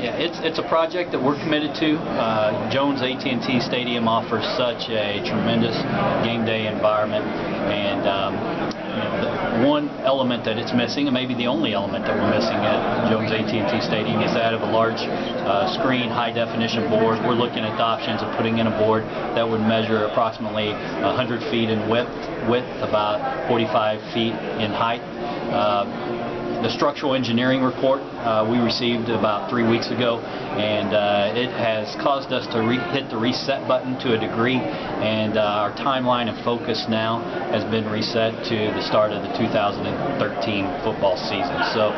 Yeah, it's a project that we're committed to. Jones AT&T Stadium offers such a tremendous game day environment, and the one element that it's missing, and maybe the only element that we're missing at Jones AT&T Stadium, is that of a large screen, high-definition board. We're looking at the options of putting in a board that would measure approximately 100 feet in width, about 45 feet in height. The structural engineering report we received about 3 weeks ago, and it has caused us to hit the reset button to a degree, and our timeline and focus now has been reset to the start of the 2013 football season. So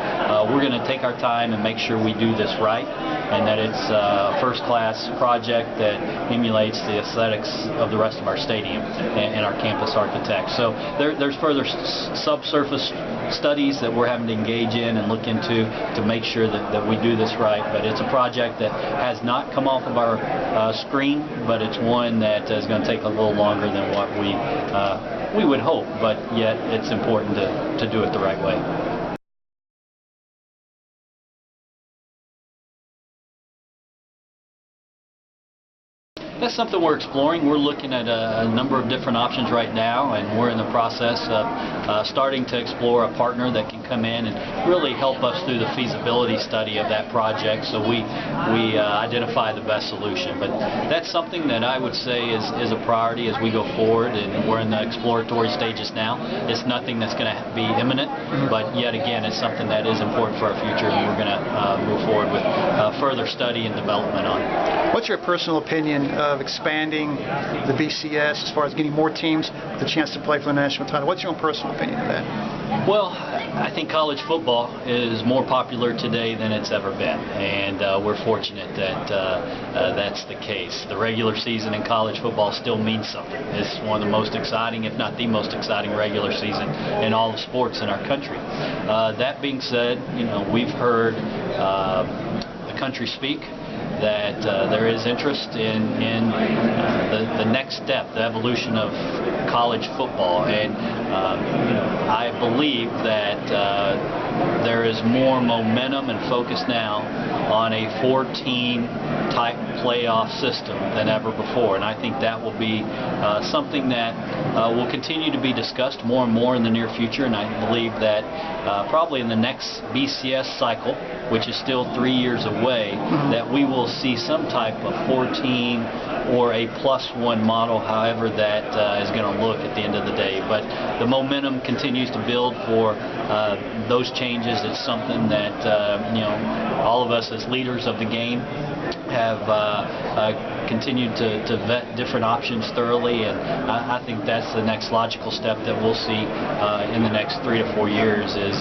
we're going to take our time and make sure we do this right, and that it's a first-class project that emulates the aesthetics of the rest of our stadium and our campus architects. So there's further subsurface studies that we're having to engage in and look into to make sure that we do this right. But it's a project that has not come off of our screen, but it's one that is going to take a little longer than what we would hope, but yet it's important to do it the right way. That's something we're exploring. We're looking at a number of different options right now, and we're in the process of starting to explore a partner that can come in and really help us through the feasibility study of that project, so we identify the best solution. But that's something that I would say is a priority as we go forward, and we're in the exploratory stages now. It's nothing that's going to be imminent, but yet again, it's something that is important for our future, and we're going to move forward with further study and development on it. What's your personal opinion of expanding the BCS as far as getting more teams with a chance to play for the national title? What's your own personal opinion of that? Well, I think college football is more popular today than it's ever been, and we're fortunate that that's the case. The regular season in college football still means something. It's one of the most exciting, if not the most exciting, regular season in all of sports in our country. That being said, we've heard the country speak that there is interest in the next step, the evolution of college football, and I believe that there is more momentum and focus now on a 4-team type playoff system than ever before, and I think that will be something that will continue to be discussed more and more in the near future, and I believe that probably in the next BCS cycle, which is still 3 years away, that we will see some type of 4-team or a +1 model, however that is going to look at the end of the day. But the momentum continues to build for those changes. It's something that all of us as leaders of the game have continued to vet different options thoroughly, and I think that's the next logical step that we'll see in the next 3 to 4 years, is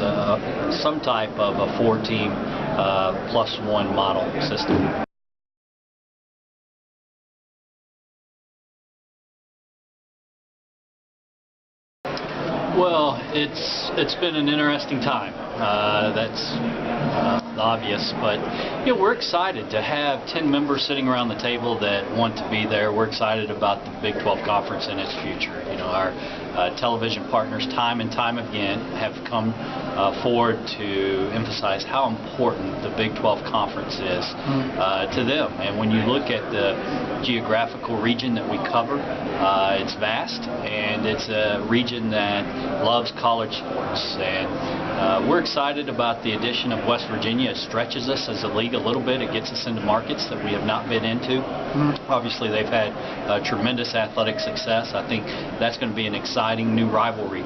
some type of a 4-team +1 model system. Well, it's been an interesting time. That's obvious, but we're excited to have 10 members sitting around the table that want to be there. We're excited about the Big 12 Conference and its future. Our television partners time and time again have come forward to emphasize how important the Big 12 Conference is to them. And when you look at the geographical region that we cover, it's vast, and it's a region that loves college sports. And we're excited about the addition of West Virginia. It stretches us as a league a little bit. It gets us into markets that we have not been into. Obviously, they've had tremendous athletic success. I think that's going to be an exciting new rivalry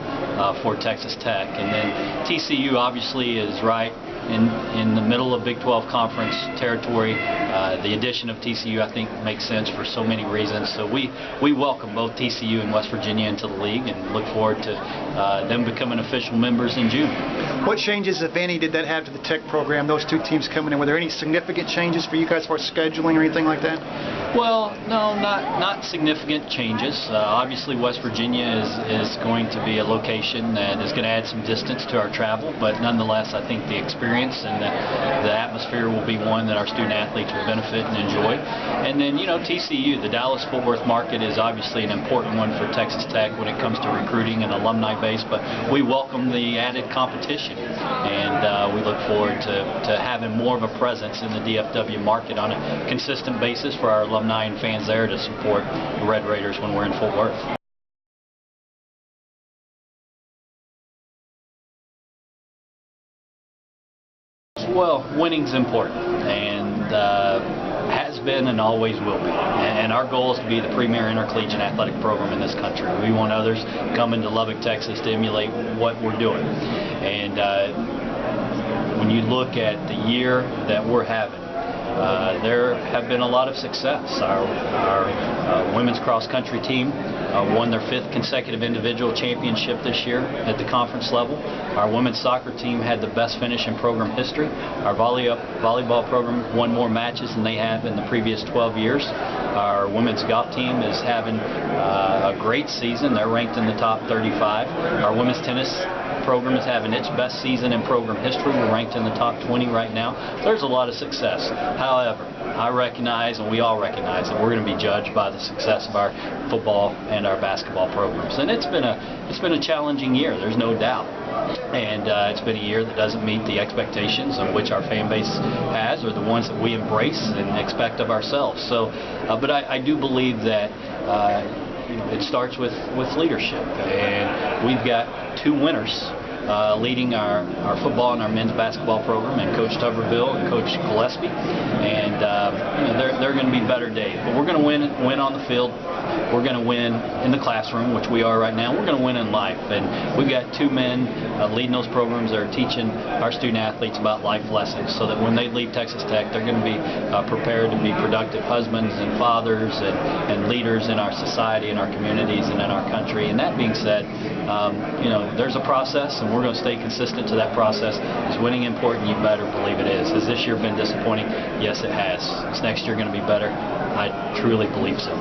for Texas Tech. And then TCU obviously is right in the middle of Big 12 Conference territory. The addition of TCU, I think, makes sense for so many reasons. So we welcome both TCU and West Virginia into the league, and look forward to them becoming official members in June. What changes, if any, did that have to the Tech program, those two teams coming in? Were there any significant changes for you guys for scheduling or anything like that? Well, no, not significant changes. Obviously, West Virginia is going to be a location that is going to add some distance to our travel, but nonetheless, I think the experience experience, and the atmosphere will be one that our student athletes will benefit and enjoy. And then, TCU, the Dallas-Fort Worth market, is obviously an important one for Texas Tech when it comes to recruiting and alumni base, but we welcome the added competition, and we look forward to having more of a presence in the DFW market on a consistent basis for our alumni and fans there to support the Red Raiders when we're in Fort Worth. Well, winning's important, and has been and always will be. And our goal is to be the premier intercollegiate athletic program in this country. We want others coming to Lubbock, Texas to emulate what we're doing. And when you look at the year that we're having, there have been a lot of success. Our women's cross-country team won their 5th consecutive individual championship this year at the conference level. Our women's soccer team had the best finish in program history. Our volleyball program won more matches than they have in the previous 12 years. Our women's golf team is having a great season. They're ranked in the top 35. Our women's tennis program is having its best season in program history. We're ranked in the top 20 right now. There's a lot of success. However, I recognize, and we all recognize, that we're going to be judged by the success of our football and our basketball programs. And it's been a challenging year, there's no doubt. And it's been a year that doesn't meet the expectations of which our fan base has, or the ones that we embrace and expect of ourselves. So, but I do believe that it starts with leadership, and we've got 2 winners leading our football and our men's basketball program, and Coach Tuberville and Coach Gillespie, and they're going to be better days. But we're going to win on the field. We're going to win in the classroom, which we are right now. We're going to win in life, and we've got 2 men leading those programs that are teaching our student athletes about life lessons, so that when they leave Texas Tech, they're going to be prepared to be productive husbands and fathers and leaders in our society, in our communities, and in our country. And that being said, there's a process, and we're going to stay consistent to that process. Is winning important? You better believe it is. Has this year been disappointing? Yes, it has. Is next year going to be better? I truly believe so.